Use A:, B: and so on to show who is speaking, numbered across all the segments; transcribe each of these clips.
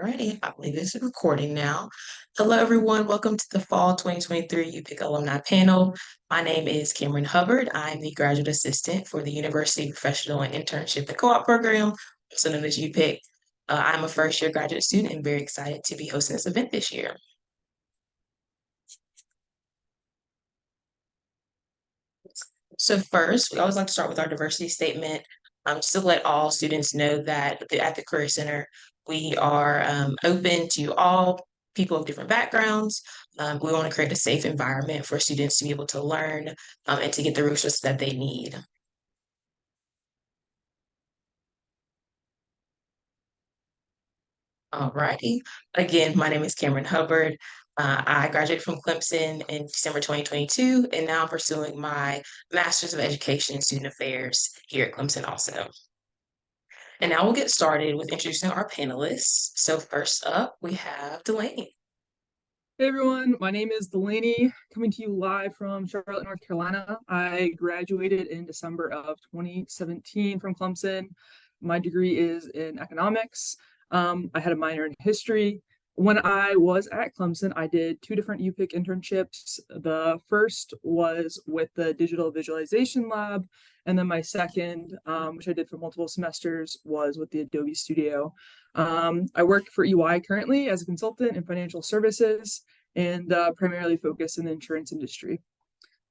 A: Alrighty, I believe this is recording now. Hello, everyone. Welcome to the Fall 2023 UPIC Alumni Panel. My name is Cameron Hubbard. I'm the Graduate Assistant for the University Professional and Internship and Co-op Program, also known as UPIC. I'm a first-year graduate student and very excited to be hosting this event this year. So first, we always like to start with our diversity statement, just to let all students know that at the Career Center, we are open to all people of different backgrounds. We want to create a safe environment for students to be able to learn and to get the resources that they need. Alrighty. Again, my name is Cameron Hubbard. I graduated from Clemson in December 2022, and now I'm pursuing my Master's of Education in Student Affairs here at Clemson also. And now we'll get started with introducing our panelists. So first up, we have Delaney.
B: Hey everyone, my name is Delaney, coming to you live from Charlotte, North Carolina. I graduated in December of 2017 from Clemson. My degree is in economics. I had a minor in history. When I was at Clemson, I did two different UPIC internships. The first was with the Digital Visualization Lab, and then my second, which I did for multiple semesters, was with the Adobe Studio. I work for EY currently as a consultant in financial services and primarily focus in the insurance industry.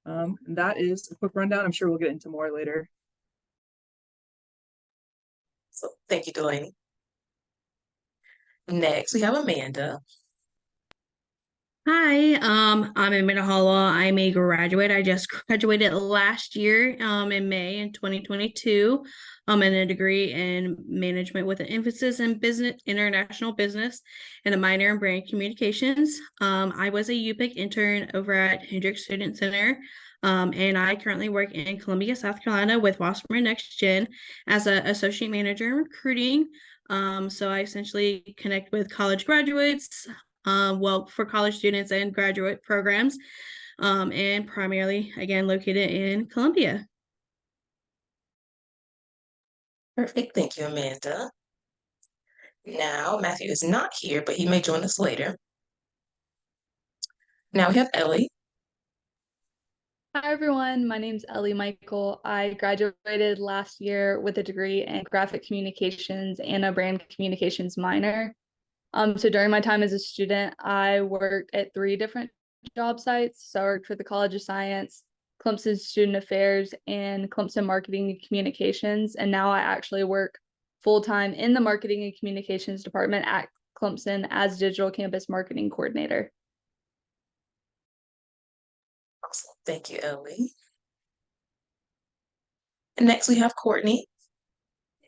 B: And that is a quick rundown. I'm sure we'll get into more later.
A: So thank you, Delaney. Next, we have Amanda.
C: Hi, I'm Amanda Hollowell. I'm a graduate. I just graduated last year in May in 2022 in a degree in management with an emphasis in international business and a minor in brand communications. I was a UPIC intern over at Hendricks Student Center. And I currently work in Columbia, South Carolina with Wasserman Next Gen as an associate manager in recruiting. So I essentially connect with college graduates, for college students and graduate programs, and primarily, again, located in Columbia.
A: Perfect. Thank you, Amanda. Now, Matthew is not here, but he may join us later. Now we have Ellie.
D: Hi everyone, my name is Ellee Mikell. I graduated last year with a degree in graphic communications and a brand communications minor. So during my time as a student, I worked at 3 different job sites. So I worked for the College of Science, Clemson Student Affairs, and Clemson Marketing and Communications. And now I actually work full-time in the Marketing and Communications department at Clemson as Digital Campus Marketing Coordinator.
A: Awesome. Thank you, Ellie. And next we have Courtney.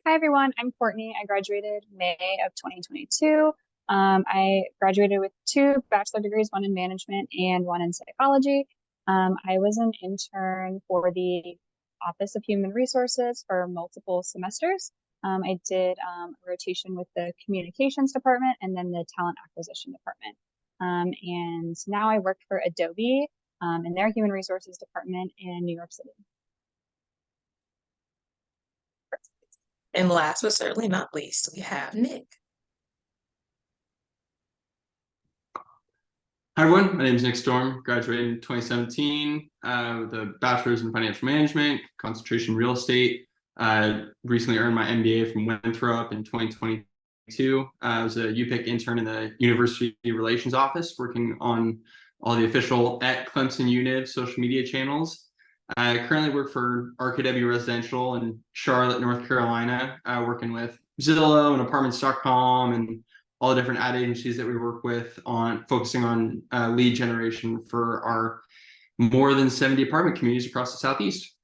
E: Hi everyone, I'm Courtney. I graduated May of 2022. I graduated with 2 bachelor degrees, one in management and one in psychology. I was an intern for the Office of Human Resources for multiple semesters. I did a rotation with the communications department and then the talent acquisition department. And now I work for Adobe in their human resources department in New York City.
A: And last but certainly not least, we have Nick.
F: Hi everyone, my name is Nick Storm, graduated in 2017 with a bachelor's in financial management, concentration in real estate. Recently earned my MBA from Winthrop in 2022. I was a UPIC intern in the University Relations Office, working on all the official at Clemson UNIV social media channels. I currently work for RKW Residential in Charlotte, North Carolina, working with Zillow and Apartments.com and all the different ad agencies that we work with on focusing on lead generation for our more than 70 apartment communities across the Southeast.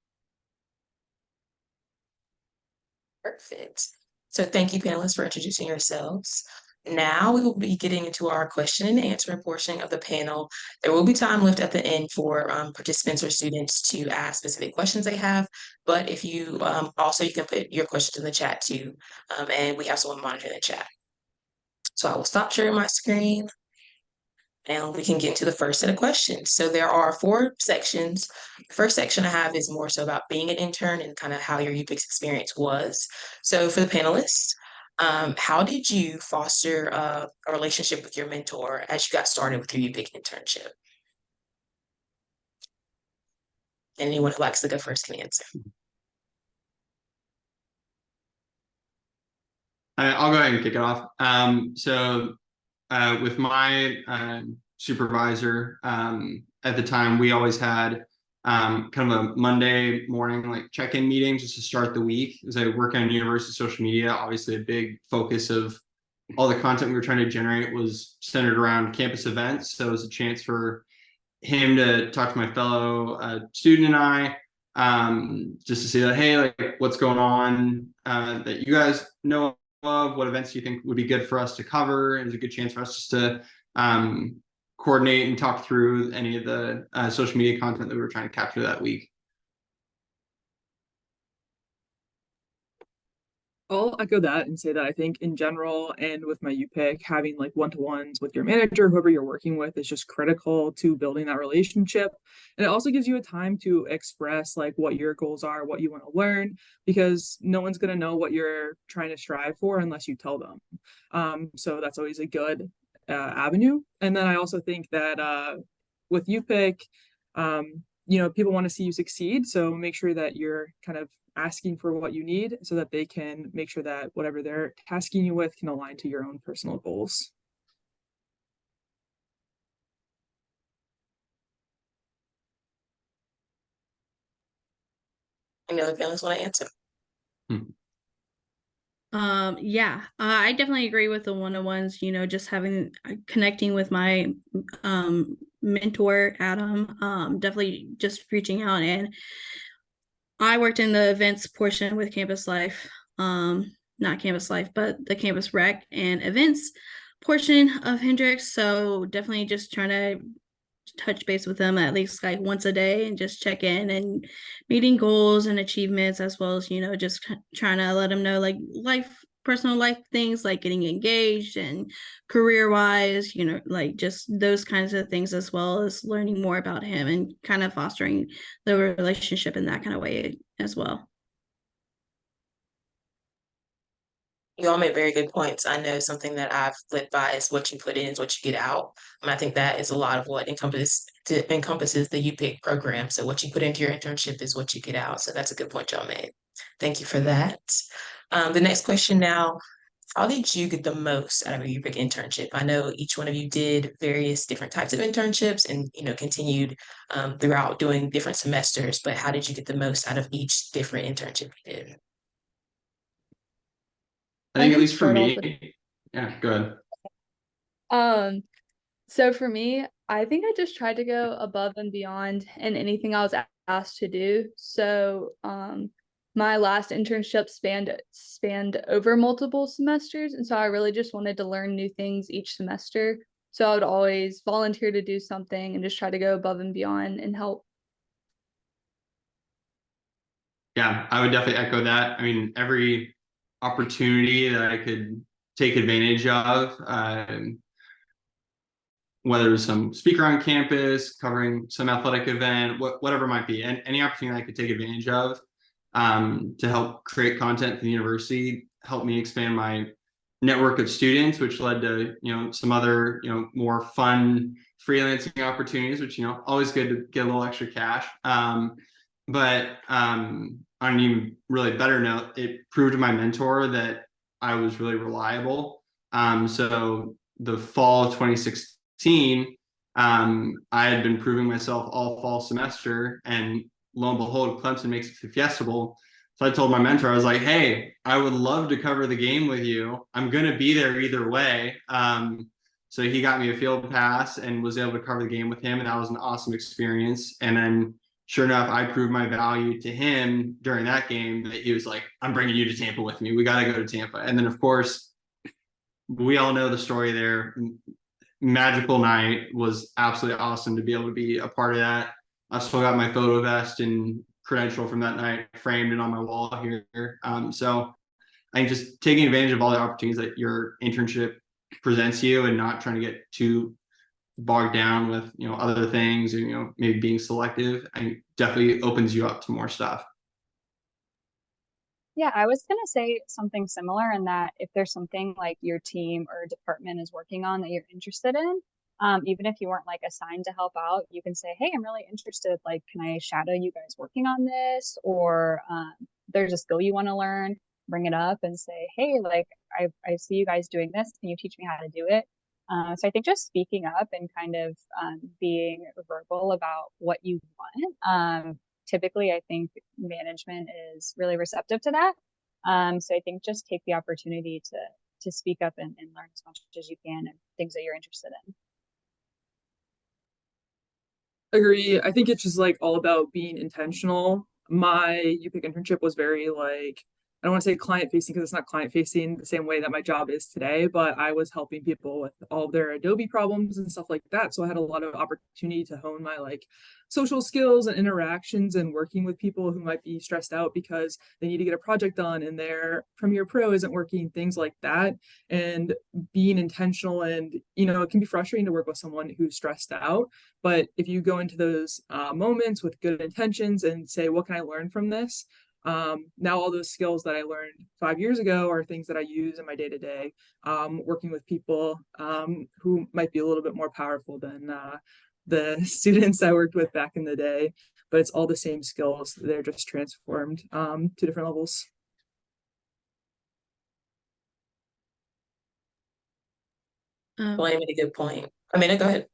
A: Perfect. So thank you, panelists, for introducing yourselves. Now we will be getting into our question and answering portion of the panel. There will be time left at the end for participants or students to ask specific questions they have, but if you also you can put your questions in the chat too, and we have someone monitoring the chat. So I will stop sharing my screen and we can get into the first set of questions. So there are 4 sections. The first section I have is more so about being an intern and kind of how your UPIC experience was. So for the panelists, How did you foster a relationship with your mentor as you got started with your UPIC internship? Anyone who likes to go first can answer.
F: I'll go ahead and kick it off. With my supervisor at the time, we always had kind of a Monday morning like check-in meeting just to start the week. As I work on university social media, obviously a big focus of all the content we were trying to generate was centered around campus events. So it was a chance for him to talk to my fellow student and I, just to say that, hey, like what's going on that you guys know of, what events do you think would be good for us to cover? And it's a good chance for us just to coordinate and talk through any of the social media content that we were trying to capture that week.
B: I'll echo that and say that I think in general and with my UPIC, having like one-to-ones with your manager, whoever you're working with, is just critical to building that relationship. And it also gives you a time to express like what your goals are, what you want to learn, because no one's going to know what you're trying to strive for unless you tell them. So that's always a good avenue. And then I also think that with UPIC, people want to see you succeed. So make sure that you're kind of asking for what you need so that they can make sure that whatever they're tasking you with can align to your own personal goals.
A: Any other panelists want to answer?
C: I definitely agree with the one-on-ones, just having connecting with my mentor, Adam, definitely just reaching out. And I worked in the events portion with Campus Life, not Campus Life, but the Campus Rec and events portion of Hendrix. So definitely just trying to touch base with them at least like once a day and just check in and meeting goals and achievements, as well as, just trying to let them know like personal life things like getting engaged and career wise, like just those kinds of things, as well as learning more about him and kind of fostering the relationship in that kind of way as well.
A: You all made very good points. I know something that I've lived by is what you put in is what you get out. And I think that is a lot of what encompasses the UPIC program. So what you put into your internship is what you get out. So that's a good point y'all made. Thank you for that. The next question now, how did you get the most out of a UPIC internship? I know each one of you did various different types of internships and, continued throughout doing different semesters, but how did you get the most out of each different internship you did?
F: I think at least for me, yeah, go ahead.
D: So for me, I think I just tried to go above and beyond in anything I was asked to do. So my last internship spanned over multiple semesters, and so I really just wanted to learn new things each semester. So I would always volunteer to do something and just try to go above and beyond and help.
F: Yeah, I would definitely echo that. I mean, every opportunity that I could take advantage of, whether it was some speaker on campus, covering some athletic event, whatever it might be, and any opportunity I could take advantage of to help create content for the university, helped me expand my network of students, which led to, some other, more fun freelancing opportunities, which, always good to get a little extra cash. But on an even really better note, it proved to my mentor that I was really reliable. So the fall of 2016, I had been proving myself all fall semester, and lo and behold, Clemson makes it to Fiesta Bowl. So I told my mentor, I was like, hey, I would love to cover the game with you. I'm going to be there either way. So he got me a field pass and was able to cover the game with him. And that was an awesome experience. And then sure enough, I proved my value to him during that game that he was like, I'm bringing you to Tampa with me. We got to go to Tampa. And then, of course, we all know the story there. Magical night, was absolutely awesome to be able to be a part of that. I still got my photo vest and credential from that night framed and on my wall here. So I think just taking advantage of all the opportunities that your internship presents you and not trying to get too bogged down with, other things, or, maybe being selective, and definitely opens you up to more stuff.
E: Yeah, I was gonna say something similar in that if there's something like your team or department is working on that you're interested in, even if you weren't like assigned to help out, you can say, "Hey, I'm really interested. Like, can I shadow you guys working on this?" Or there's a skill you want to learn, bring it up and say, "Hey, like I see you guys doing this. Can you teach me how to do it?" So I think just speaking up and kind of being verbal about what you want. Typically, I think management is really receptive to that. So I think just take the opportunity to speak up and learn as much as you can and things that you're interested in.
B: Agree. I think it's just like all about being intentional. My UPIC internship was very like, I don't want to say client facing because it's not client facing the same way that my job is today, but I was helping people with all of their Adobe problems and stuff like that. So I had a lot of opportunity to hone my like social skills and interactions and working with people who might be stressed out because they need to get a project done and their Premiere Pro isn't working, things like that. And being intentional, and it can be frustrating to work with someone who's stressed out, but if you go into those moments with good intentions and say, what can I learn from this? Now all those skills that I learned 5 years ago are things that I use in my day to day, working with people who might be a little bit more powerful than the students I worked with back in the day. But it's all the same skills. They're just transformed to different levels.
A: Well, you made a good point. I mean, go ahead.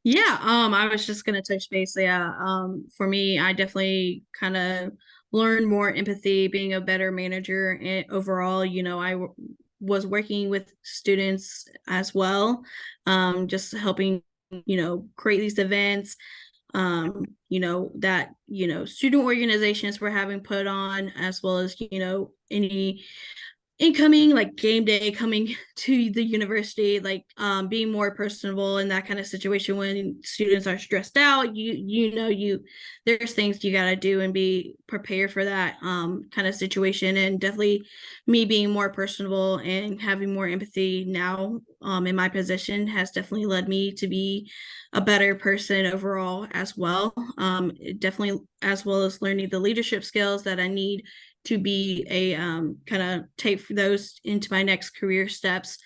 C: Yeah, I was just gonna touch base. Yeah, for me, I definitely kind of learned more empathy, being a better manager, and overall, was working with students as well, just helping, create these events, that student organizations were having put on, as well as any incoming like game day coming to the university, like being more personable in that kind of situation when students are stressed out. There's things you got to do and be prepared for that kind of situation. And definitely me being more personable and having more empathy now in my position has definitely led me to be a better person overall as well. Definitely, as well as learning the leadership skills that I need to be a kind of take those into my next career steps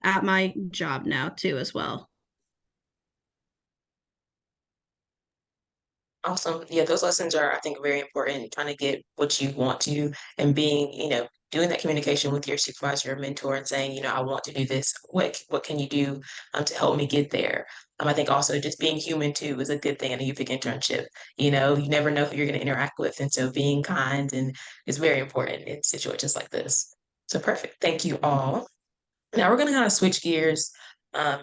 C: at my job now too as well.
A: Awesome. Yeah, those lessons are, I think, very important, trying to get what you want to and being, doing that communication with your supervisor or mentor and saying, I want to do this. What can you do to help me get there? I think also just being human too is a good thing in a UPIC internship. You never know who you're going to interact with. And so being kind and is very important in situations like this. So perfect. Thank you all. Now we're going to kind of switch gears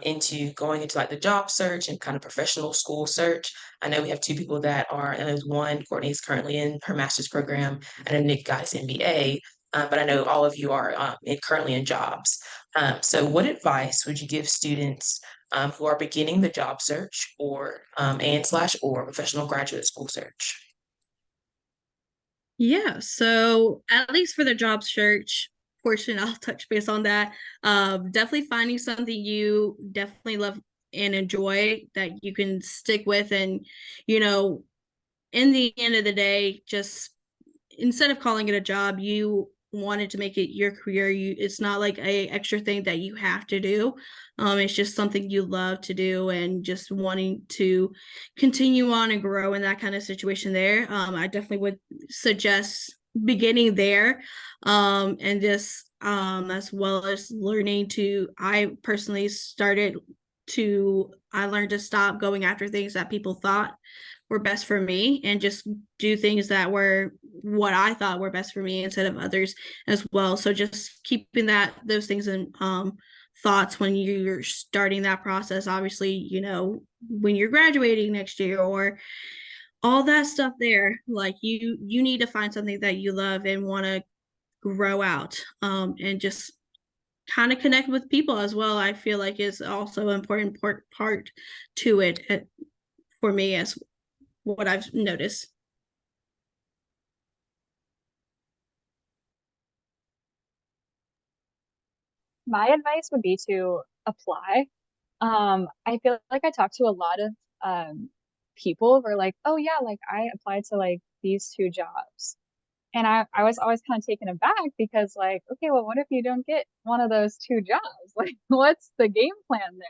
A: into going into like the job search and kind of professional school search. I know we have two people that are, and there's one, Courtney is currently in her master's program, and then Nick got his MBA. But I know all of you are currently in jobs. So what advice would you give students who are beginning the job search or professional graduate school search?
C: Yeah, so at least for the job search portion, I'll touch base on that. Definitely finding something you definitely love and enjoy that you can stick with, and in the end of the day, just instead of calling it a job, you wanted to make it your career. It's not like a extra thing that you have to do. It's just something you love to do and just wanting to continue on and grow in that kind of situation there. I definitely would suggest beginning there, and just as well as learning to, I personally I learned to stop going after things that people thought were best for me and just do things that were what I thought were best for me instead of others as well. So just keeping those things in thoughts when you're starting that process. Obviously, when you're graduating next year or all that stuff there, like you need to find something that you love and want to grow out, and just kind of connect with people as well. I feel like is also an important part to it for me as what I've noticed.
E: My advice would be to apply. I feel like I talked to a lot of people who are like, oh yeah, like I applied to like these two jobs. And I was always kind of taken aback because like, okay, well, what if you don't get one of those two jobs? Like, what's the game plan there?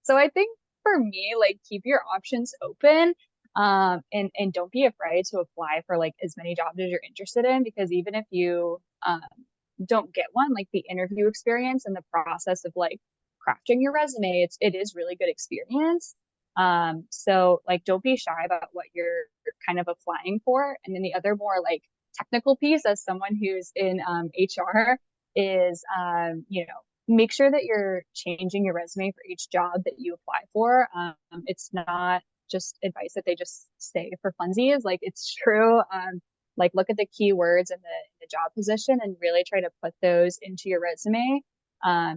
E: So I think for me, like keep your options open. And don't be afraid to apply for like as many jobs as you're interested in, because even if you don't get one, like the interview experience and the process of like crafting your resume, it is really good experience. So like don't be shy about what you're kind of applying for. And then the other more like technical piece as someone who's in HR is make sure that you're changing your resume for each job that you apply for. It's not just advice that they just say for funsies. Like it's true. Like look at the keywords in the job position and really try to put those into your resume.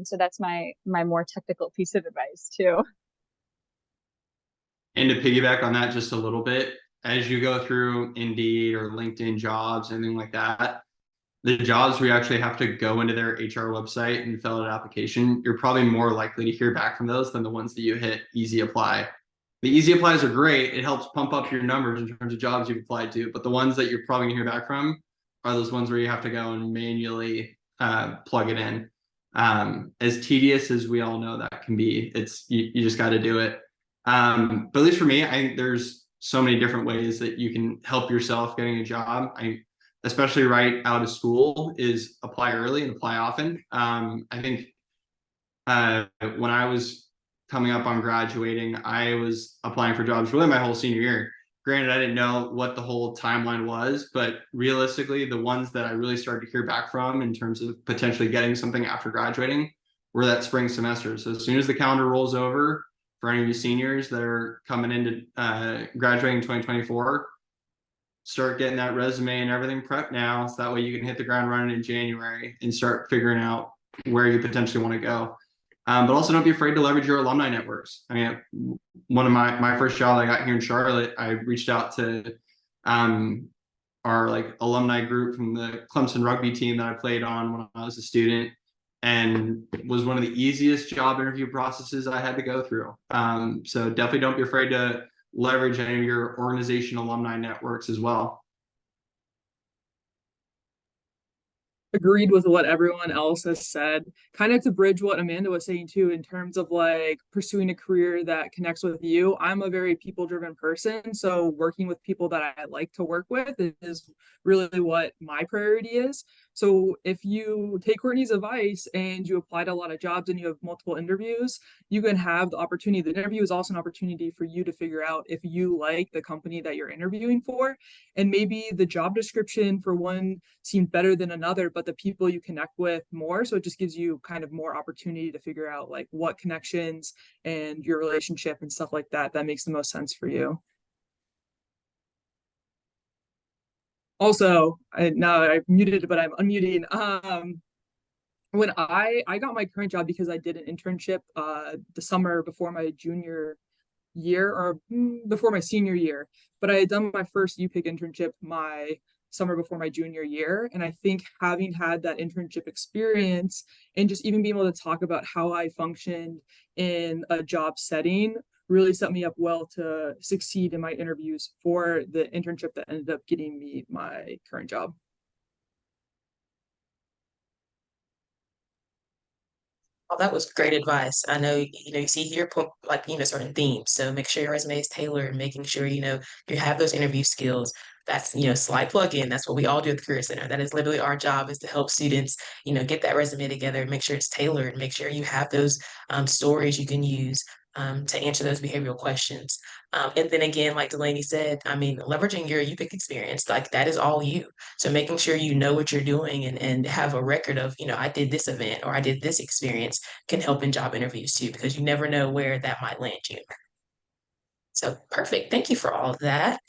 E: So that's my more technical piece of advice too.
F: And to piggyback on that just a little bit, as you go through Indeed or LinkedIn jobs, anything like that, the jobs where you actually have to go into their HR website and fill out an application, you're probably more likely to hear back from those than the ones that you hit easy apply. The easy applies are great. It helps pump up your numbers in terms of jobs you've applied to, but the ones that you're probably gonna hear back from are those ones where you have to go and manually plug it in. As tedious as we all know that can be, you just got to do it. But at least for me, I think there's so many different ways that you can help yourself getting a job. Especially right out of school, is apply early and apply often. I think when I was coming up on graduating, I was applying for jobs really my whole senior year. Granted, I didn't know what the whole timeline was, but realistically, the ones that I really started to hear back from in terms of potentially getting something after graduating were that spring semester. So as soon as the calendar rolls over, for any of you seniors that are coming into graduating in 2024, start getting that resume and everything prepped now, so that way you can hit the ground running in January and start figuring out where you potentially want to go. But also don't be afraid to leverage your alumni networks. I mean, one of my first job I got here in Charlotte, I reached out to our like alumni group from the Clemson rugby team that I played on when I was a student, and was one of the easiest job interview processes I had to go through. So definitely don't be afraid to leverage any of your organization alumni networks as well.
B: Agreed with what everyone else has said. Kind of to bridge what Amanda was saying too, in terms of like pursuing a career that connects with you. I'm a very people-driven person, so working with people that I like to work with is really what my priority is. So if you take Courtney's advice and you apply to a lot of jobs and you have multiple interviews, you can have the opportunity. The interview is also an opportunity for you to figure out if you like the company that you're interviewing for, and maybe the job description for one seemed better than another, but the people you connect with more. So it just gives you kind of more opportunity to figure out like what connections and your relationship and stuff like that makes the most sense for you. Also, now I've muted it, but I'm unmuting. When I got my current job because I did an internship the summer before my junior year, or before my senior year, but I had done my first UPIC internship my summer before my junior year. And I think having had that internship experience and just even being able to talk about how I functioned in a job setting really set me up well to succeed in my interviews for the internship that ended up getting me my current job.
A: Oh, that was great advice. I know, you see here, like, certain themes. So make sure your resume is tailored, making sure, you have those interview skills. That's, slight plug-in. That's what we all do at the Career Center. That is literally our job, is to help students, get that resume together, make sure it's tailored, make sure you have those stories you can use to answer those behavioral questions. And then again, like Delaney said, I mean, leveraging your UPIC experience, like that is all you. So making sure you know what you're doing and have a record of, I did this event or I did this experience can help in job interviews too, because you never know where that might land you. So perfect. Thank you for all of that.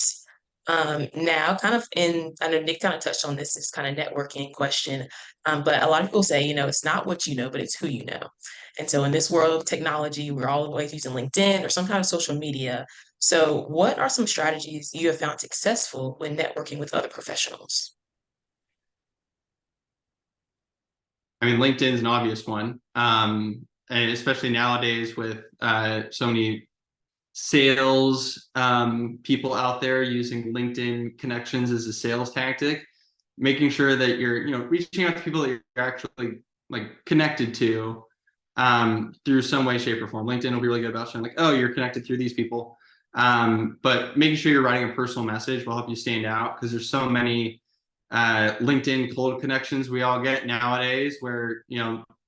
A: Now I know Nick kind of touched on this kind of networking question, but a lot of people say, it's not what you know, but it's who you know. And so in this world of technology, we're always using LinkedIn or some kind of social media. So what are some strategies you have found successful when networking with other professionals?
F: I mean, LinkedIn is an obvious one, and especially nowadays with so many sales people out there using LinkedIn connections as a sales tactic. making sure that you're, reaching out to people that you're actually like connected to through some way, shape, or form. LinkedIn will be really good about showing like, oh, you're connected through these people. But making sure you're writing a personal message will help you stand out, because there's so many LinkedIn cold connections we all get nowadays where,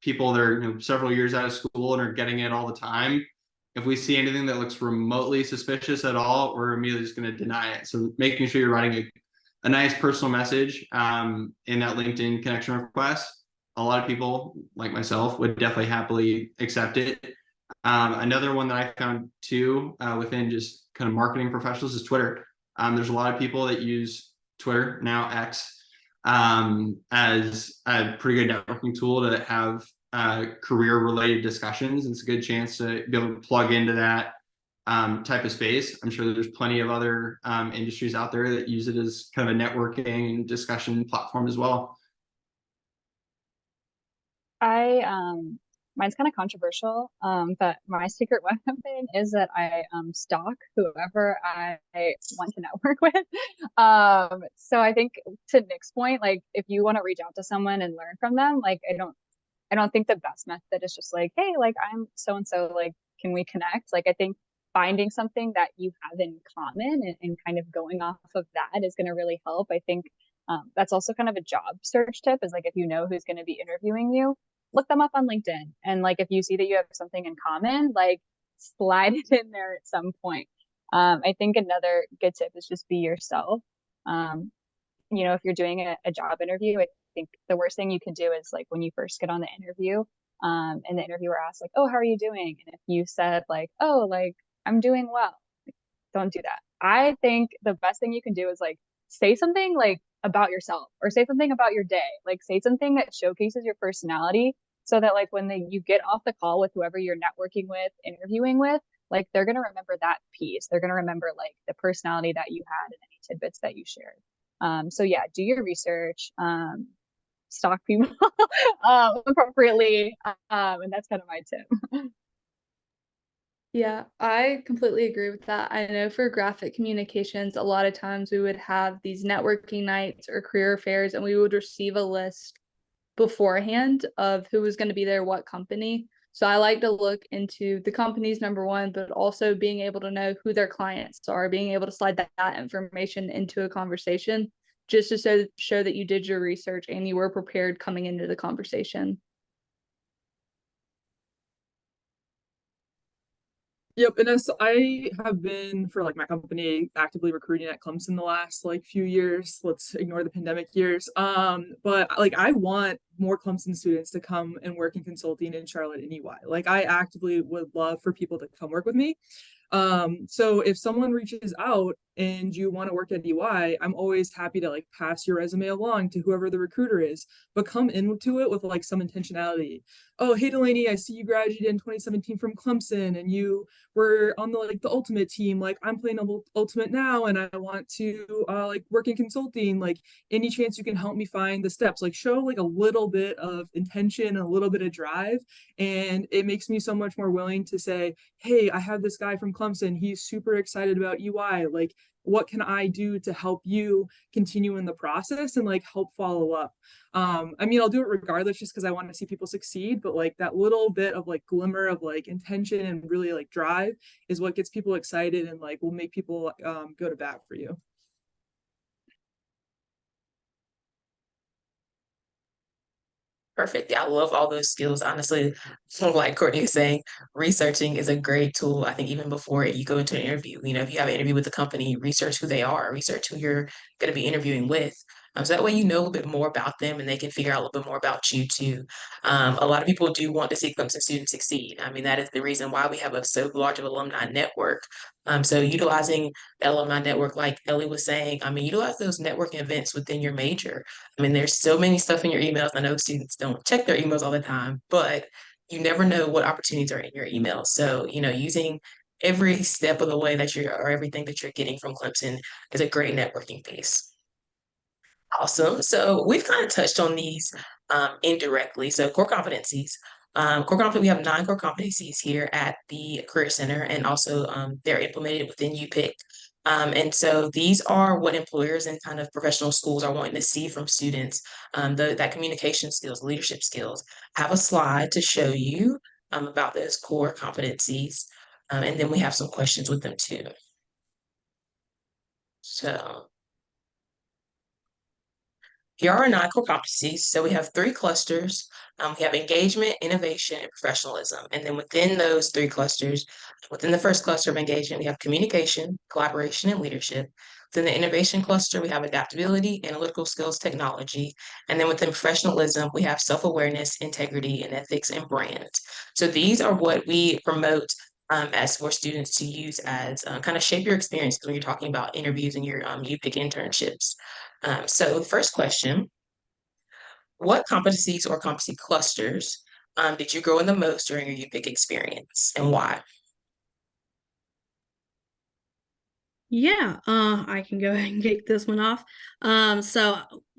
F: people that are, several years out of school and are getting it all the time. If we see anything that looks remotely suspicious at all, we're immediately just going to deny it. So making sure you're writing a nice personal message in that LinkedIn connection request. A lot of people, like myself, would definitely happily accept it. Another one that I found too within just kind of marketing professionals is Twitter. There's a lot of people that use Twitter, now X, as a pretty good networking tool to have career-related discussions. It's a good chance to be able to plug into that type of space. I'm sure there's plenty of other industries out there that use it as kind of a networking and discussion platform as well.
E: Mine's kind of controversial, but my secret weapon is that I stalk whoever I want to network with. So I think, to Nick's point, like, if you want to reach out to someone and learn from them, like, I don't think the best method is just like, hey, like, I'm so and so, like, can we connect? Like, I think finding something that you have in common and kind of going off of that is going to really help. I think that's also kind of a job search tip, is like, if you know who's going to be interviewing you, look them up on LinkedIn. And like, if you see that you have something in common, like, slide it in there at some point. I think another good tip is just be yourself. If you're doing a job interview, I think the worst thing you can do is, like, when you first get on the interview, and the interviewer asks like, oh, how are you doing? And if you said like, oh, like, I'm doing well, like, don't do that. I think the best thing you can do is like, say something like about yourself, or say something about your day, like, say something that showcases your personality, so that like when you get off the call with whoever you're networking with, interviewing with, like, they're going to remember that piece. They're going to remember like the personality that you had and any tidbits that you shared. So yeah, do your research, stalk people appropriately, and that's kind of my tip.
D: Yeah, I completely agree with that. I know for graphic communications, a lot of times we would have these networking nights or career fairs, and we would receive a list beforehand of who was going to be there, what company. So I like to look into the companies, number one, but also being able to know who their clients are, being able to slide that information into a conversation, just to show that you did your research and you were prepared coming into the conversation.
B: Yep, and as I have been for like my company actively recruiting at Clemson the last like few years. Let's ignore the pandemic years. But like, I want more Clemson students to come and work in consulting in Charlotte and EY. Like, I actively would love for people to come work with me. So if someone reaches out and you want to work at EY, I'm always happy to like pass your resume along to whoever the recruiter is, but come into it with like some intentionality. Oh, hey Delaney, I see you graduated in 2017 from Clemson and you were on the ultimate team. Like, I'm playing ultimate now and I want to like work in consulting. Like, any chance you can help me find the steps? Like, show like a little bit of intention, a little bit of drive, and it makes me so much more willing to say, hey, I have this guy from Clemson. He's super excited about UI. Like, what can I do to help you continue in the process and like help follow up? I mean, I'll do it regardless just because I want to see people succeed, but like that little bit of like glimmer of like intention and really like drive is what gets people excited and like will make people go to bat for you.
A: Perfect. Yeah, I love all those skills. Honestly, like Courtney was saying, researching is a great tool. I think even before you go into an interview, if you have an interview with the company, research who they are, research who you're going to be interviewing with. So that way you know a little bit more about them and they can figure out a little bit more about you too. A lot of people do want to see Clemson students succeed. I mean, that is the reason why we have a so large of alumni network. So utilizing the alumni network, like Ellie was saying, I mean, utilize those networking events within your major. I mean, there's so many stuff in your emails. I know students don't check their emails all the time, but you never know what opportunities are in your emails. So, using every step of the way or everything that you're getting from Clemson is a great networking piece. Awesome. So we've kind of touched on these indirectly. So core competencies. We have 9 core competencies here at the Career Center, and also they're implemented within UPIC. And so these are what employers and kind of professional schools are wanting to see from students, that communication skills, leadership skills. I have a slide to show you about those core competencies, and then we have some questions with them too. So here are our 9 core competencies. So we have 3 clusters. We have engagement, innovation, and professionalism. And then within those 3 clusters, within the first cluster of engagement, we have communication, collaboration, and leadership. Within the innovation cluster, we have adaptability, analytical skills, technology. And then within professionalism, we have self-awareness, integrity, and ethics, and brand. So these are what we promote as for students to use as kind of shape your experience when you're talking about interviews and your UPIC internships. So first question, what competencies or competency clusters did you grow in the most during your UPIC experience and why?
C: Yeah, I can go ahead and kick this one off. So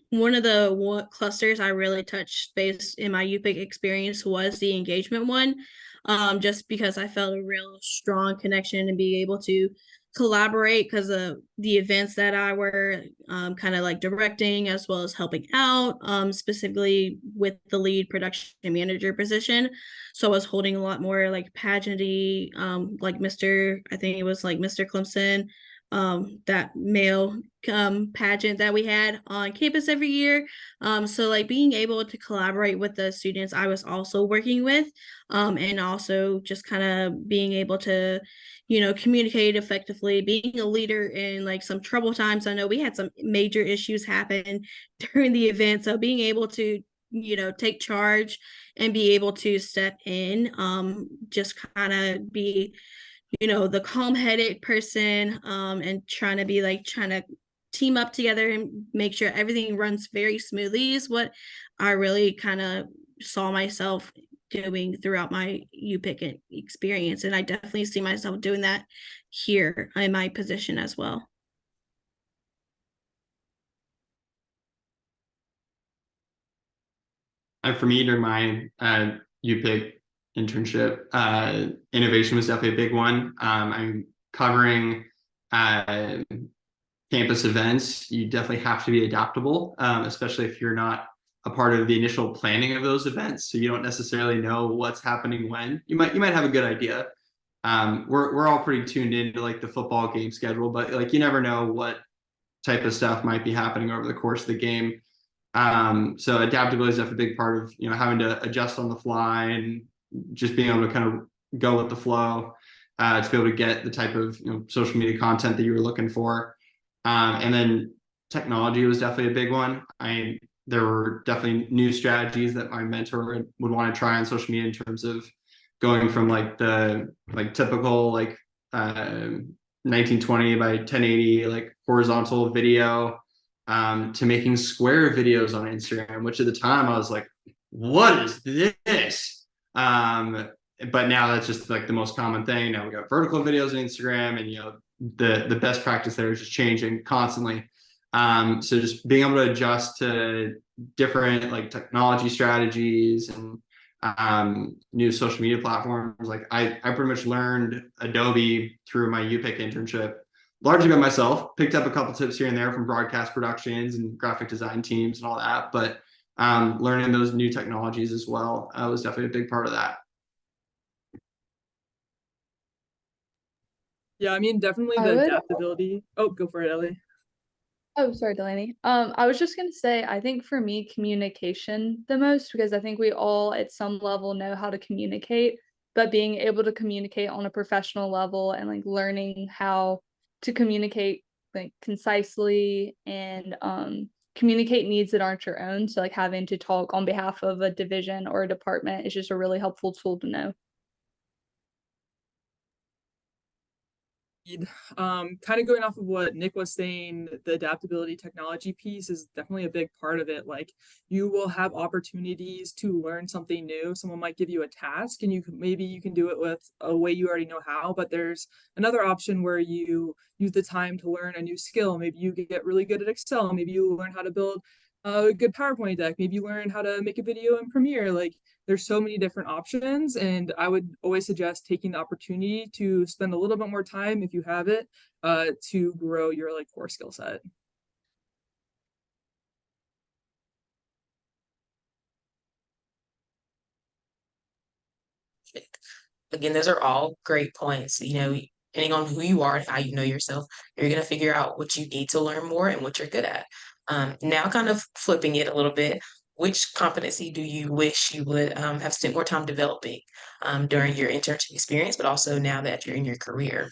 C: one of the clusters I really touched base in my UPIC experience was the engagement one, just because I felt a real strong connection and being able to collaborate because of the events that I were kind of like directing as well as helping out, specifically with the lead production manager position. So I was holding a lot more like pageanty, like I think it was like Mr. Clemson, that male pageant that we had on campus every year. So like being able to collaborate with the students I was also working with, and also just kind of being able to, communicate effectively, being a leader in like some trouble times. I know we had some major issues happen during the event. So being able to, take charge and be able to step in, just kind of be the calm-headed person, and trying to team up together and make sure everything runs very smoothly is what I really kind of saw myself doing throughout my UPIC experience. And I definitely see myself doing that here in my position as well.
F: For me, during my UPIC internship, innovation was definitely a big one. I'm covering campus events. You definitely have to be adaptable, especially if you're not a part of the initial planning of those events. So you don't necessarily know what's happening when. You might have a good idea. We're all pretty tuned into like the football game schedule, but like you never know what type of stuff might be happening over the course of the game. So adaptability is definitely a big part of having to adjust on the fly and just being able to kind of go with the flow, to be able to get the type of social media content that you were looking for. And then technology was definitely a big one. There were definitely new strategies that my mentor would want to try on social media in terms of going from like the typical 1920 by 1080 like horizontal video, to making square videos on Instagram, which at the time I was like, what is this? But now that's just like the most common thing. Now we got vertical videos on Instagram, and the best practice there is just changing constantly. So just being able to adjust to different like technology strategies and new social media platforms. Like I pretty much learned Adobe through my UPIC internship, largely by myself. Picked up a couple tips here and there from broadcast productions and graphic design teams and all that, but learning those new technologies as well was definitely a big part of that.
B: Yeah, I mean, definitely the adaptability. Oh, go for it, Ellie.
D: Oh, sorry, Delaney. I was just gonna say, I think for me, communication the most, because I think we all at some level know how to communicate, but being able to communicate on a professional level and like learning how to communicate like concisely and communicate needs that aren't your own. So like having to talk on behalf of a division or a department is just a really helpful tool to know.
B: Kind of going off of what Nick was saying, the adaptability technology piece is definitely a big part of it. Like you will have opportunities to learn something new. Someone might give you a task and maybe you can do it with a way you already know how, but there's another option where you use the time to learn a new skill. Maybe you get really good at Excel. Maybe you learn how to build a good PowerPoint deck, maybe learn how to make a video in Premiere. Like there's so many different options, and I would always suggest taking the opportunity to spend a little bit more time if you have it to grow your like core skill set.
A: Again, those are all great points. You know, depending on who you are and how you know yourself, you're going to figure out what you need to learn more and what you're good at. Now, kind of flipping it a little bit, which competency do you wish you would have spent more time developing during your internship experience, but also now that you're in your career?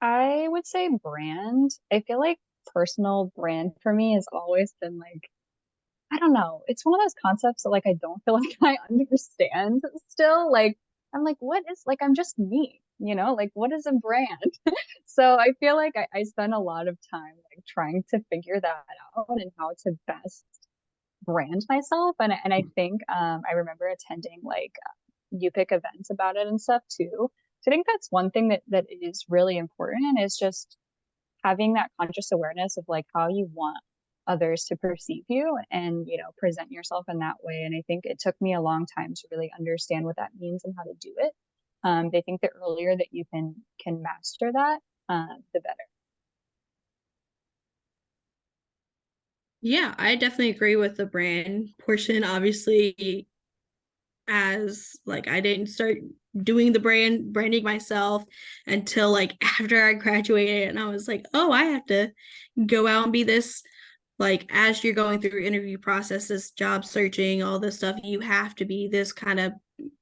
E: I would say brand. I feel like personal brand for me has always been like, I don't know. It's one of those concepts that like I don't feel like I understand still. Like I'm like, what is like I'm just me, you know? Like what is a brand? So I feel like I spend a lot of time like trying to figure that out and how to best brand myself. And I think I remember attending like UPIC events about it and stuff too. So I think that's one thing that is really important is just having that conscious awareness of like how you want others to perceive you and present yourself in that way. And I think it took me a long time to really understand what that means and how to do it. They think the earlier that you can master that, the better.
C: Yeah, I definitely agree with the brand portion. Obviously, as like I didn't start doing the branding myself until like after I graduated, and I was like, oh, I have to go out and be this, like as you're going through interview processes, job searching, all this stuff, you have to be this kind of,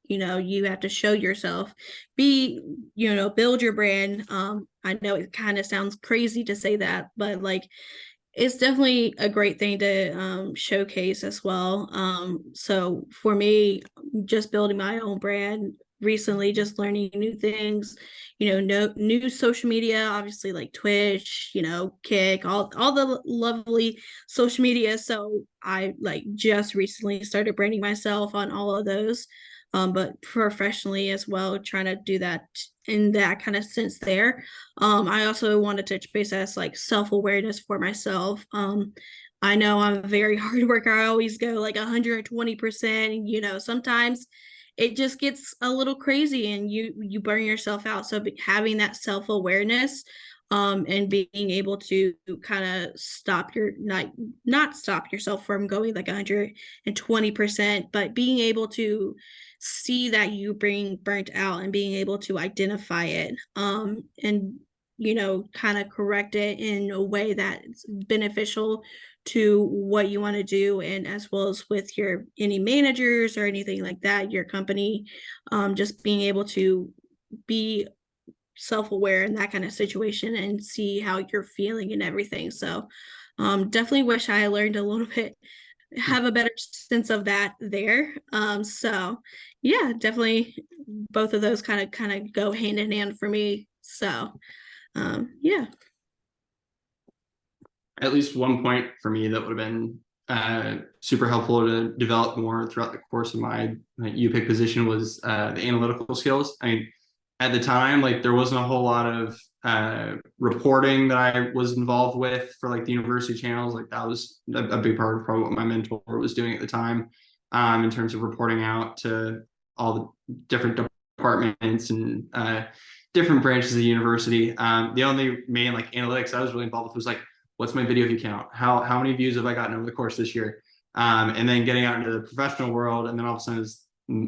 C: you have to show yourself, be, build your brand. I know it kind of sounds crazy to say that, but like it's definitely a great thing to showcase as well. So for me, just building my own brand recently, just learning new things, no new social media, obviously like Twitch, Kick, all the lovely social media. So I like just recently started branding myself on all of those. But professionally as well, trying to do that in that kind of sense there. I also want to touch base as like self-awareness for myself. I know I'm a very hard worker. I always go like 120%. Sometimes it just gets a little crazy and you burn yourself out. So having that self-awareness and being able to kind of stop your not stop yourself from going like 120%, but being able to see that you being burnt out and being able to identify it and kind of correct it in a way that's beneficial to what you want to do, and as well as with your any managers or anything like that, your company, just being able to be self-aware in that kind of situation and see how you're feeling and everything. So definitely wish I learned a little bit, have a better sense of that there. So yeah, definitely both of those kind of go hand in hand for me. So yeah.
F: At least one point for me that would have been super helpful to develop more throughout the course of my UPIC position was the analytical skills. I mean, at the time, like there wasn't a whole lot of reporting that I was involved with for like the university channels. Like that was a big part of probably what my mentor was doing at the time, in terms of reporting out to all the different departments and different branches of the university. The only main like analytics I was really involved with was like, what's my video view count? How many views have I gotten over the course this year? And then getting out into the professional world, and then all of a sudden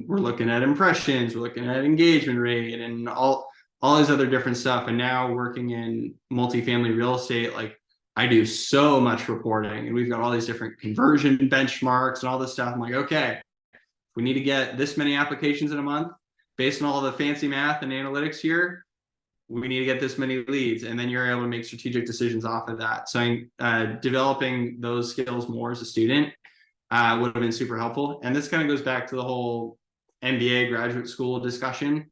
F: we're looking at impressions, we're looking at engagement rate, and all these other different stuff. And now working in multifamily real estate, like I do so much reporting, and we've got all these different conversion benchmarks and all this stuff. I'm like, okay, we need to get this many applications in a month based on all the fancy math and analytics here. We need to get this many leads, and then you're able to make strategic decisions off of that. So developing those skills more as a student would have been super helpful. And this kind of goes back to the whole MBA graduate school discussion.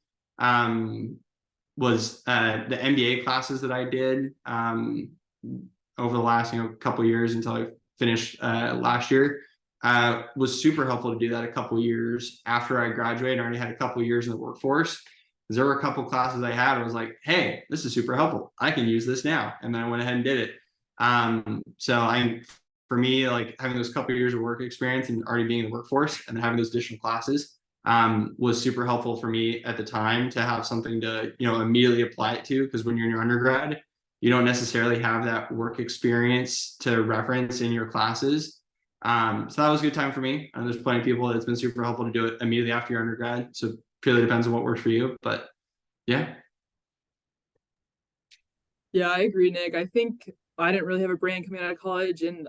F: Was the MBA classes that I did over the last couple of years until I finished last year was super helpful to do that a couple of years after I graduated. I already had a couple of years in the workforce. because there were a couple classes I had, I was like, hey, this is super helpful. I can use this now. And then I went ahead and did it. For me, like having those couple of years of work experience and already being in the workforce and then having those additional classes was super helpful for me at the time to have something to, immediately apply it to. Because when you're in your undergrad, you don't necessarily have that work experience to reference in your classes. So that was a good time for me. And there's plenty of people that's been super helpful to do it immediately after your undergrad. So it purely depends on what works for you. But yeah.
B: Yeah, I agree, Nick. I think I didn't really have a brand coming out of college, and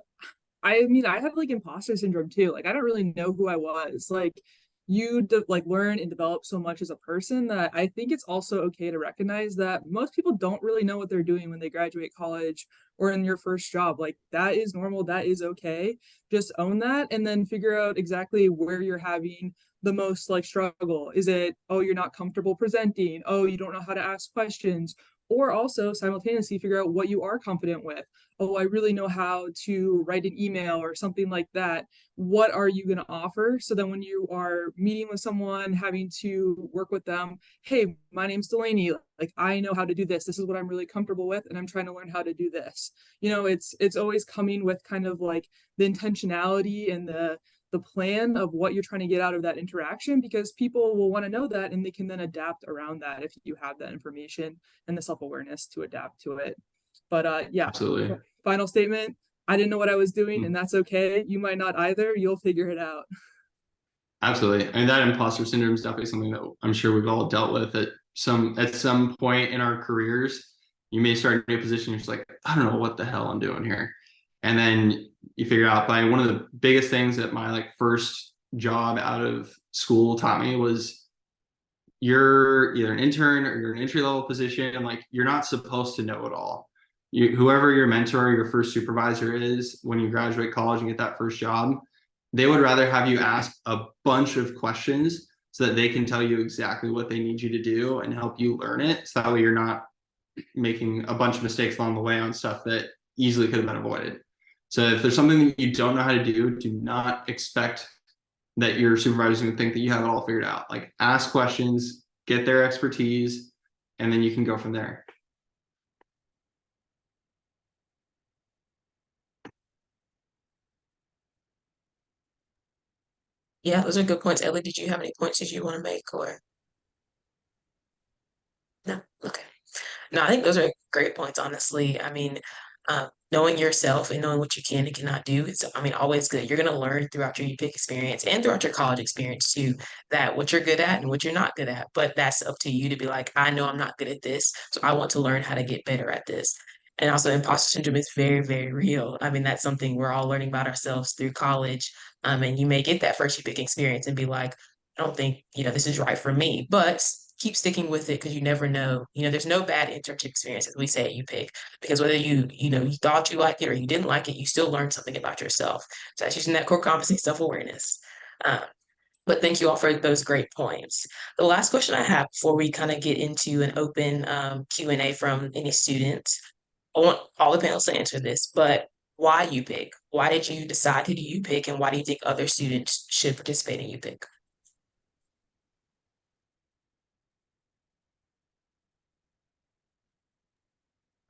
B: I mean, I have like imposter syndrome too. Like, I don't really know who I was. Like, you learn and develop so much as a person that I think it's also okay to recognize that most people don't really know what they're doing when they graduate college or in your first job. Like, that is normal. That is okay. Just own that and then figure out exactly where you're having the most struggle. Is it, oh, you're not comfortable presenting? Oh, you don't know how to ask questions? Or also simultaneously figure out what you are confident with. Oh, I really know how to write an email or something like that. What are you going to offer? So then when you are meeting with someone, having to work with them, hey, my name's Delaney. Like, I know how to do this. This is what I'm really comfortable with, and I'm trying to learn how to do this. It's always coming with kind of like the intentionality and the plan of what you're trying to get out of that interaction, because people will want to know that and they can then adapt around that if you have that information and the self-awareness to adapt to it. But yeah,
F: absolutely.
B: Final statement, I didn't know what I was doing, and that's okay. You might not either. You'll figure it out.
F: Absolutely. I mean, that imposter syndrome is definitely something that I'm sure we've all dealt with at some point in our careers. You may start in a position, you're just like, I don't know what the hell I'm doing here. And then you figure out, by one of the biggest things that my first job out of school taught me was, you're either an intern or you're an entry-level position. Like, you're not supposed to know it all. Whoever your mentor, your first supervisor is when you graduate college and get that first job, they would rather have you ask a bunch of questions so that they can tell you exactly what they need you to do and help you learn it. So that way you're not making a bunch of mistakes along the way on stuff that easily could have been avoided. So if there's something that you don't know how to do not expect that your supervisor is going to think that you have it all figured out. Like, ask questions, get their expertise, and then you can go from there.
A: Yeah, those are good points. Ellie, did you have any points that you want to make, or? No? Okay. No, I think those are great points, honestly. I mean, knowing yourself and knowing what you can and cannot do is, always good. You're going to learn throughout your UPIC experience and throughout your college experience too, that what you're good at and what you're not good at. But that's up to you to be like, I know I'm not good at this, so I want to learn how to get better at this. And also, imposter syndrome is very, very real. I mean, that's something we're all learning about ourselves through college. And you may get that first UPIC experience and be like, I don't think, this is right for me. But keep sticking with it, because you never know. There's no bad internship experience, as we say at UPIC, because whether you thought you liked it or you didn't like it, you still learned something about yourself. So that's using that core competency, self-awareness. But thank you all for those great points. The last question I have before we kind of get into an open Q&A from any students, I want all the panelists to answer this, but why UPIC? Why did you decide to do UPIC, and why do you think other students should participate in UPIC?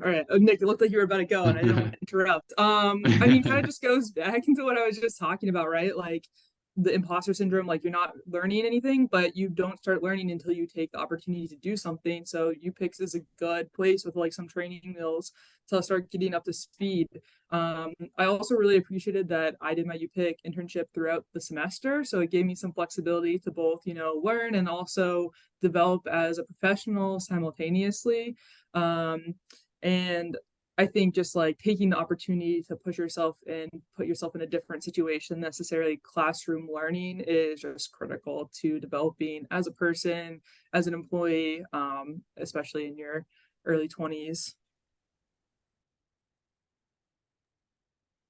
B: All right, Nick, it looked like you were about to go and I didn't want to interrupt. I mean, kind of just goes back into what I was just talking about, right? Like, the imposter syndrome, like, you're not learning anything, but you don't start learning until you take the opportunity to do something. So UPICS is a good place with some training wheels to start getting up to speed. I also really appreciated that I did my UPIC internship throughout the semester. So it gave me some flexibility to both, learn and also develop as a professional simultaneously. And I think just taking the opportunity to push yourself and put yourself in a different situation, necessarily classroom learning, is just critical to developing as a person, as an employee, especially in your early 20s.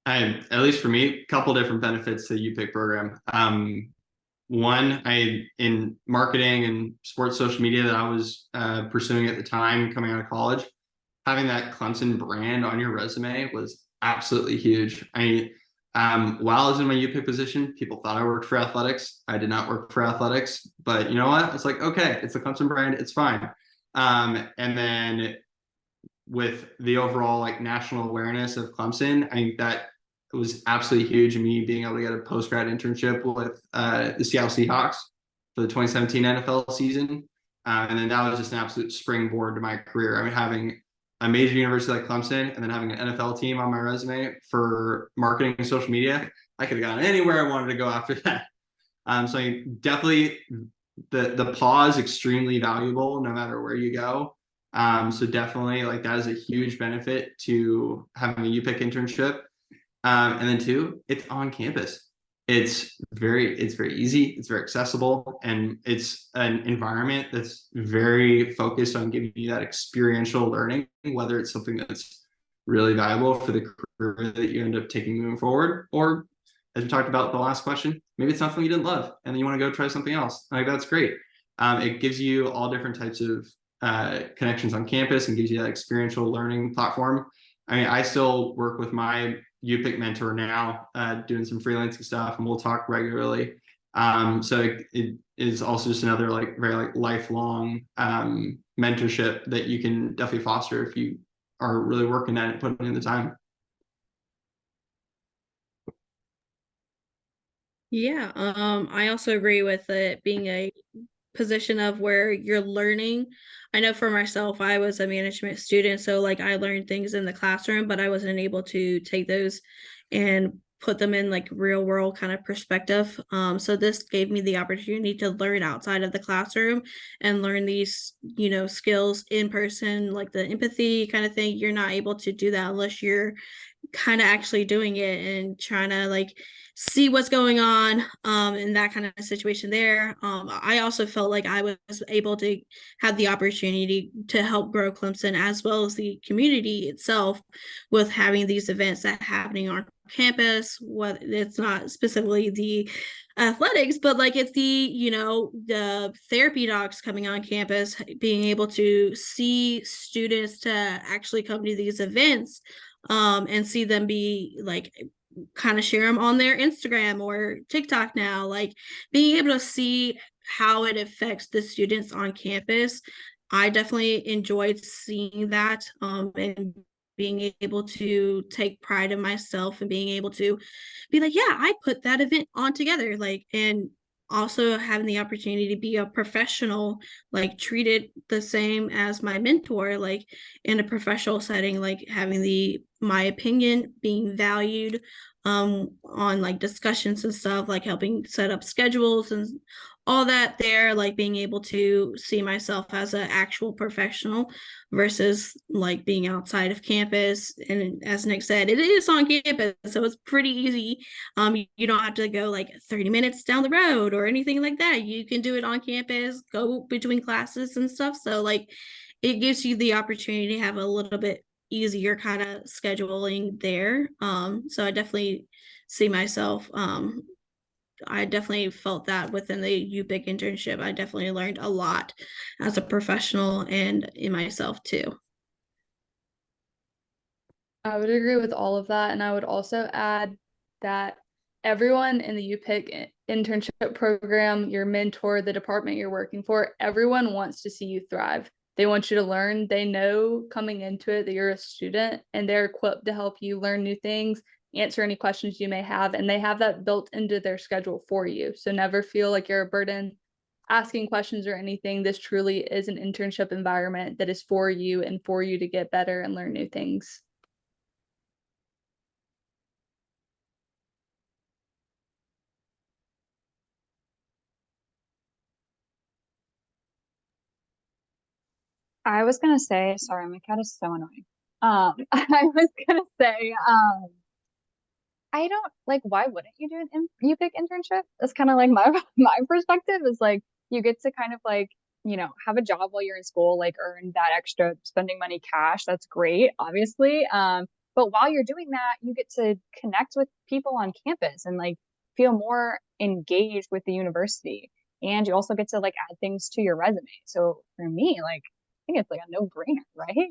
F: At least for me, a couple different benefits to the UPIC program. One, in marketing and sports social media that I was pursuing at the time coming out of college, having that Clemson brand on your resume was absolutely huge. While I was in my UPIC position, people thought I worked for athletics. I did not work for athletics, but you know what? It's like, okay, it's the Clemson brand, it's fine. And then with the overall like national awareness of Clemson, I think that was absolutely huge. Me being able to get a post-grad internship with the Seattle Seahawks for the 2017 NFL season. And then that was just an absolute springboard to my career. I mean, having a major university like Clemson and then having an NFL team on my resume for marketing and social media, I could have gone anywhere I wanted to go after that. So definitely the pause extremely valuable no matter where you go. So definitely like that is a huge benefit to having a UPIC internship. And then two, it's on campus. It's very easy, it's very accessible, and it's an environment that's very focused on giving you that experiential learning, whether it's something that's really valuable for the career that you end up taking moving forward, or as we talked about the last question, maybe it's something you didn't love and then you want to go try something else. Like that's great. It gives you all different types of connections on campus and gives you that experiential learning platform. I mean, I still work with my UPIC mentor now, doing some freelancing stuff, and we'll talk regularly. So it is also just another like very like lifelong mentorship that you can definitely foster if you are really working at it, putting in the time.
C: Yeah, I also agree with it being a position of where you're learning. I know for myself, I was a management student, so like I learned things in the classroom, but I wasn't able to take those and put them in like real world kind of perspective. So this gave me the opportunity to learn outside of the classroom and learn these, skills in person, like the empathy kind of thing. You're not able to do that unless you're kind of actually doing it and trying to like see what's going on in that kind of situation there. I also felt like I was able to have the opportunity to help grow Clemson as well as the community itself with having these events that are happening on campus. What it's not specifically the athletics, but like it's the therapy docs coming on campus, being able to see students to actually come to these events and see them be like kind of share them on their Instagram or TikTok now, like being able to see how it affects the students on campus. I definitely enjoyed seeing that and being able to take pride in myself and being able to be like, yeah, I put that event on together, like, and also having the opportunity to be a professional, like treated the same as my mentor, like in a professional setting, like having my opinion being valued on like discussions and stuff, like helping set up schedules and all that there, like being able to see myself as an actual professional versus like being outside of campus. And as Nick said, it is on campus, so it's pretty easy. You don't have to go like 30 minutes down the road or anything like that. You can do it on campus, go between classes and stuff. So like it gives you the opportunity to have a little bit easier kind of scheduling there. So I definitely see myself I definitely felt that within the UPIC internship. I definitely learned a lot as a professional and in myself too.
D: I would agree with all of that. And I would also add that everyone in the UPIC internship program, your mentor, the department you're working for, everyone wants to see you thrive. They want you to learn. They know coming into it that you're a student and they're equipped to help you learn new things, answer any questions you may have, and they have that built into their schedule for you. So never feel like you're a burden asking questions or anything. This truly is an internship environment that is for you and for you to get better and learn new things.
E: I was gonna say, sorry, my cat is so annoying. I was gonna say, I don't like, why wouldn't you do an UPIC internship? That's kind of like my my perspective is like you get to kind of like, have a job while you're in school, like earn that extra spending money cash. That's great, obviously. But while you're doing that, you get to connect with people on campus and like feel more engaged with the university. And you also get to like add things to your resume. So for me, like I think it's like a no-brainer, right?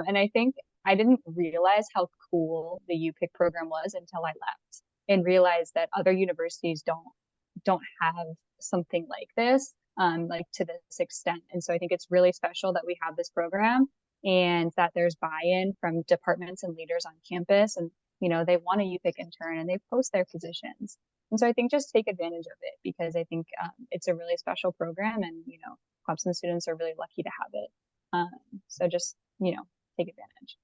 E: And I think I didn't realize how cool the UPIC program was until I left and realized that other universities don't have something like this, like to this extent. And so I think it's really special that we have this program and that there's buy-in from departments and leaders on campus. And, you know, they want a UPIC intern and they post their positions. And so I think just take advantage of it, because I think it's a really special program, and, you know, Clemson students are really lucky to have it. So just, you know, take advantage.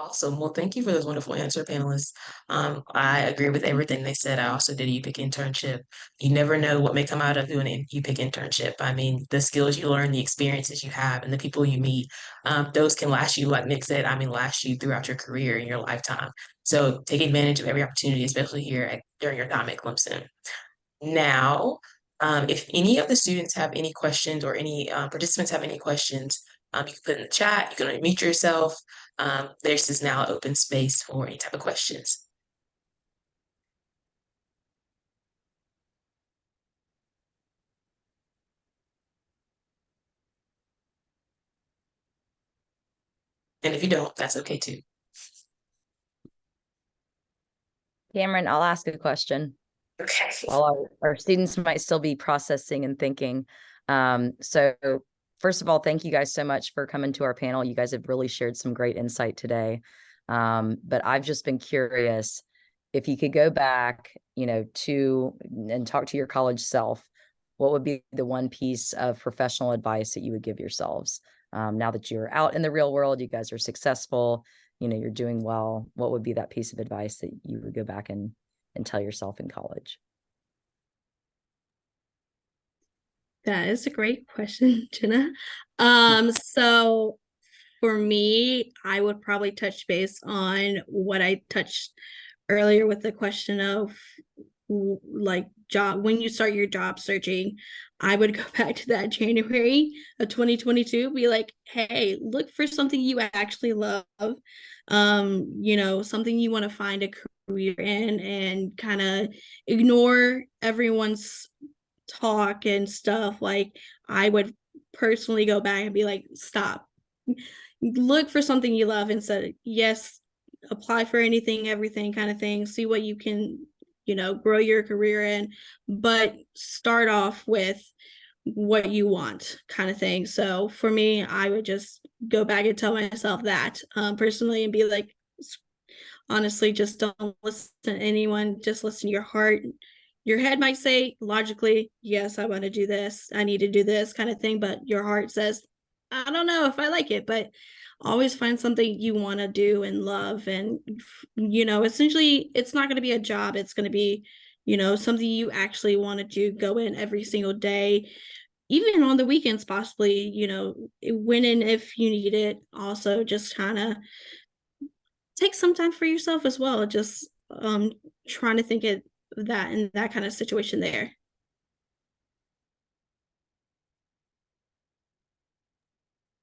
A: Awesome. Well, thank you for those wonderful answer, panelists. I agree with everything they said. I also did a UPIC internship. You never know what may come out of doing a UPIC internship. I mean, the skills you learn, the experiences you have, and the people you meet, those can last you, like Nick said, I mean, last you throughout your career and your lifetime. So take advantage of every opportunity, especially during your time at Clemson. Now, if any of the students have any questions, or any participants have any questions, you can put in the chat, you can unmute yourself. This is now an open space for any type of questions. And if you don't, that's okay too.
G: Cameron, I'll ask a question.
A: Okay.
G: While our students might still be processing and thinking. So first of all, thank you guys so much for coming to our panel. You guys have really shared some great insight today. But I've just been curious, if you could go back, you know, and talk to your college self, what would be the one piece of professional advice that you would give yourselves? Now that you're out in the real world, you guys are successful, you know, you're doing well. What would be that piece of advice that you would go back and tell yourself in college?
C: That is a great question, Jenna. So for me, I would probably touch base on what I touched earlier with the question of like job, when you start your job searching. I would go back to that January of 2022, be like, hey, look for something you actually love, you know, something you want to find a career in, and kind of ignore everyone's talk and stuff. Like, I would personally go back and be like, stop, look for something you love, instead, yes, apply for anything, everything kind of thing, see what you can, you know, grow your career in, but start off with what you want kind of thing. So for me, I would just go back and tell myself that personally, and be like, honestly, just don't listen to anyone, just listen to your heart. Your head might say logically, yes, I want to do this, I need to do this kind of thing, but your heart says, I don't know if I like it. But always find something you want to do and love, and, you know, essentially it's not going to be a job, it's going to be, you know, something you actually want to do, go in every single day, even on the weekends possibly, you know, when and if you need it. Also, just kind of take some time for yourself as well, just trying to think of that in that kind of situation there.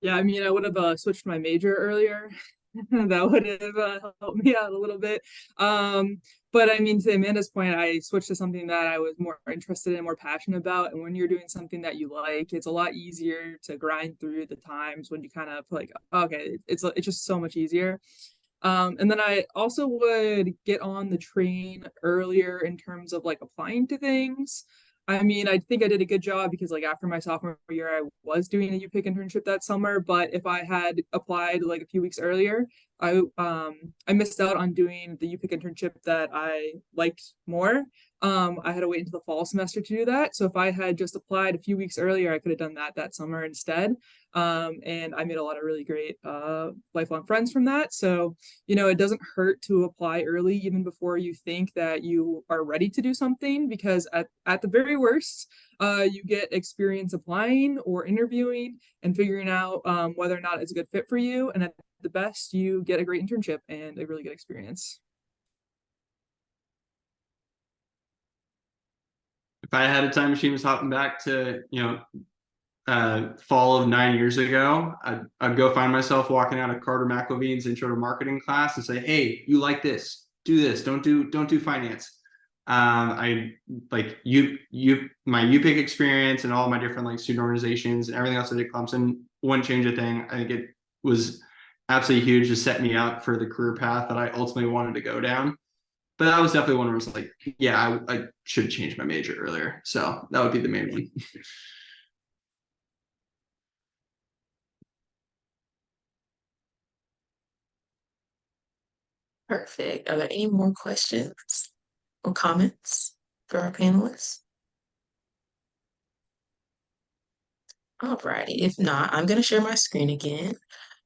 B: Yeah, I mean, I would have switched my major earlier. That would have helped me out a little bit. But I mean, to Amanda's point, I switched to something that I was more interested in, more passionate about. And when you're doing something that you like, it's a lot easier to grind through the times when you kind of like, okay, it's just so much easier. And then I also would get on the train earlier in terms of like applying to things. I mean, I think I did a good job, because like after my sophomore year, I was doing a UPIC internship that summer. But if I had applied like a few weeks earlier, I missed out on doing the UPIC internship that I liked more. I had to wait until the fall semester to do that. So if I had just applied a few weeks earlier, I could have done that summer instead. And I made a lot of really great lifelong friends from that. So, you know, it doesn't hurt to apply early, even before you think that you are ready to do something, because at the very worst, you get experience applying or interviewing and figuring out whether or not it's a good fit for you. And at the best, you get a great internship and a really good experience.
F: If I had a time machine, was hopping back to, you know, fall of 9 years ago, I'd go find myself walking out of Carter McElveen's intro to marketing class and say, hey, you like this, do this, don't do finance. I like my UPIC experience and all my different like student organizations and everything else I did at Clemson wouldn't change a thing. I think it was absolutely huge to set me up for the career path that I ultimately wanted to go down. But that was definitely one where it's like, yeah, I should have changed my major earlier. So that would be the main one.
A: Perfect. Are there any more questions or comments for our panelists? Alrighty, if not, I'm going to share my screen again.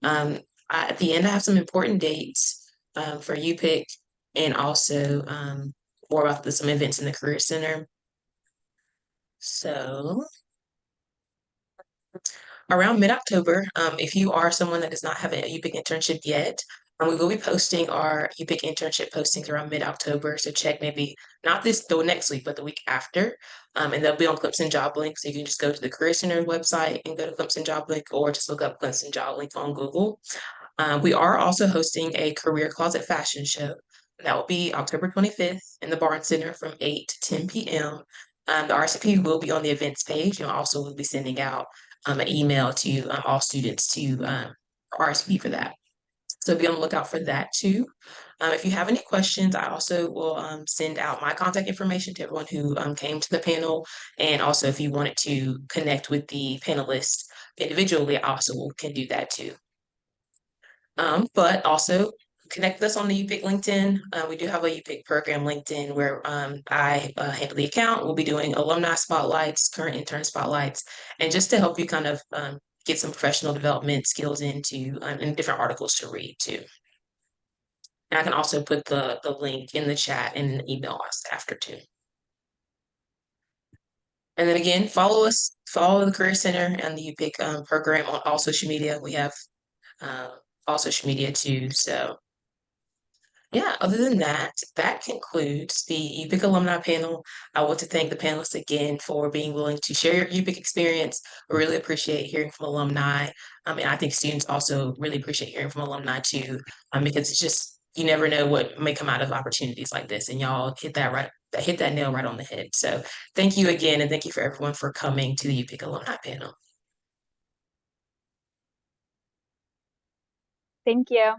A: At the end, I have some important dates for UPIC and also more about some events in the Career Center. So around mid-October, if you are someone that does not have a UPIC internship yet, we will be posting our UPIC internship postings around mid-October. So check maybe not the next week, but the week after. And they'll be on Clemson Job Link. So you can just go to the Career Center website and go to Clemson Job Link, or just look up Clemson Job Link on Google. We are also hosting a career closet fashion show. That will be October 25th in the Barn Center from 8 to 10 p.m. The RSVP will be on the events page, and also we'll be sending out an email to all students to RSVP for that. So be on the lookout for that too. If you have any questions, I also will send out my contact information to everyone who came to the panel. And also if you wanted to connect with the panelists individually, I also can do that too. But also connect with us on the UPIC LinkedIn. We do have a UPIC program LinkedIn where I handle the account. We'll be doing alumni spotlights, current intern spotlights, and just to help you kind of get some professional development skills into and different articles to read too. And I can also put the link in the chat and email us after too. And then again, follow us, follow the Career Center and the UPIC program on all social media. We have all social media too. So yeah, other than that, that concludes the UPIC alumni panel. I want to thank the panelists again for being willing to share your UPIC experience. I really appreciate hearing from alumni. And I think students also really appreciate hearing from alumni too, because it's just, you never know what may come out of opportunities like this, and y'all hit that nail right on the head. So thank you again, and thank you for everyone for coming to the UPIC alumni panel.
E: Thank you.